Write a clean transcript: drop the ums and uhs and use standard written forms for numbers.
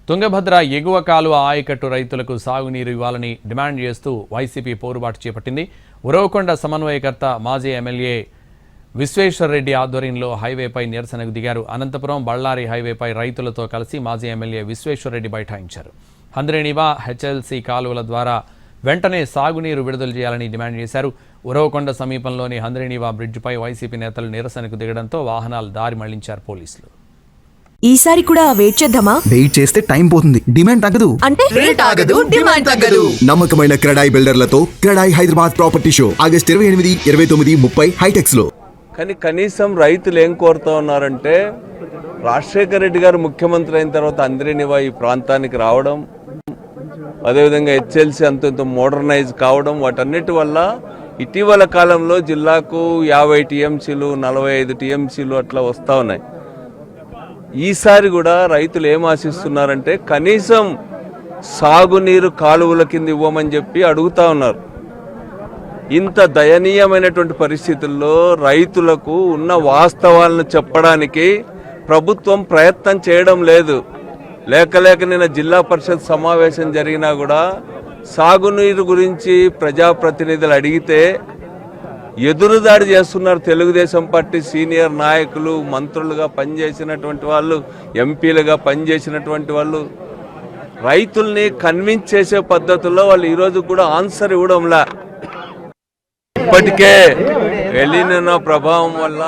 తుంగభద్ర ఎగువ కాలువ ఆయకట్టు రైతులకు సాగునీరు ఇవ్వాలని డిమాండ్ చేస్తూ వైసీపీ పోరుబాటు చేపట్టింది. ఉరవకొండ సమన్వయకర్త మాజీ ఎమ్మెల్యే విశ్వేశ్వర్రెడ్డి ఆధ్వర్యంలో హైవేపై నిరసనకు దిగారు. అనంతపురం బళ్ళారి హైవేపై రైతులతో కలిసి మాజీ ఎమ్మెల్యే విశ్వేశ్వర్రెడ్డి బైఠాయించారు. హంద్రేనివా హెచ్ఎల్సీ కాలువల ద్వారా వెంటనే సాగునీరు విడుదల చేయాలని డిమాండ్ చేశారు. ఉరవకొండ సమీపంలోని హంద్రేనివా బ్రిడ్జిపై వైసీపీ నేతలు నిరసనకు దిగడంతో వాహనాలు దారి మళ్లించారు పోలీసులు. ఈసారి కూడా వెయిట్ చేద్దామా? వెయిట్ చేస్తే టైం పోతుంది, డిమాండ్ తగ్గదు. అంటే రేట్ ఆగదు, డిమాండ్ తగ్గదు. నమ్మకమైన క్రెడాయి బిల్డర్లతో CREDAI Hyderabad property show August 28, 29, 30 Hitex లో. కానీ కనీసం రైతులు ఏం కోరుతా ఉన్నారంటే, రాజశేఖర రెడ్డి గారు ముఖ్యమంత్రి అయిన తర్వాత హంద్రేనివా ఈ ప్రాంతానికి రావడం, అదేవిధంగా హెచ్ఎల్సీ అంత మోడర్నైజ్ కావడం, వాటన్నిటి వల్ల ఇటీవల కాలంలో జిల్లాకు 50 టీఎంసీలు 45 టీఎంసీలు అట్లా వస్తూ ఉన్నాయి. ఈసారి కూడా రైతులు ఏం ఆశిస్తున్నారంటే కనీసం సాగునీరు కాలువల కింద ఇవ్వమని చెప్పి అడుగుతా ఉన్నారు. ఇంత దయనీయమైనటువంటి పరిస్థితుల్లో రైతులకు ఉన్న వాస్తవాలను చెప్పడానికి ప్రభుత్వం ప్రయత్నం చేయడం లేదు. లేక నిన్న జిల్లా పరిషత్ సమావేశం జరిగినా కూడా సాగునీరు గురించి ప్రజాప్రతినిధులు అడిగితే ఎదురుదాడి చేస్తున్నారు. తెలుగుదేశం పార్టీ సీనియర్ నాయకులు, మంత్రులుగా పనిచేసినటువంటి వాళ్ళు, ఎంపీలుగా పనిచేసినటువంటి వాళ్ళు రైతుల్ని కన్విన్స్ చేసే పద్ధతుల్లో వాళ్ళు ఈరోజు కూడా ఆన్సర్ ఇవ్వడంలా. ఇప్పటికే ఎలినో ప్రభావం వల్ల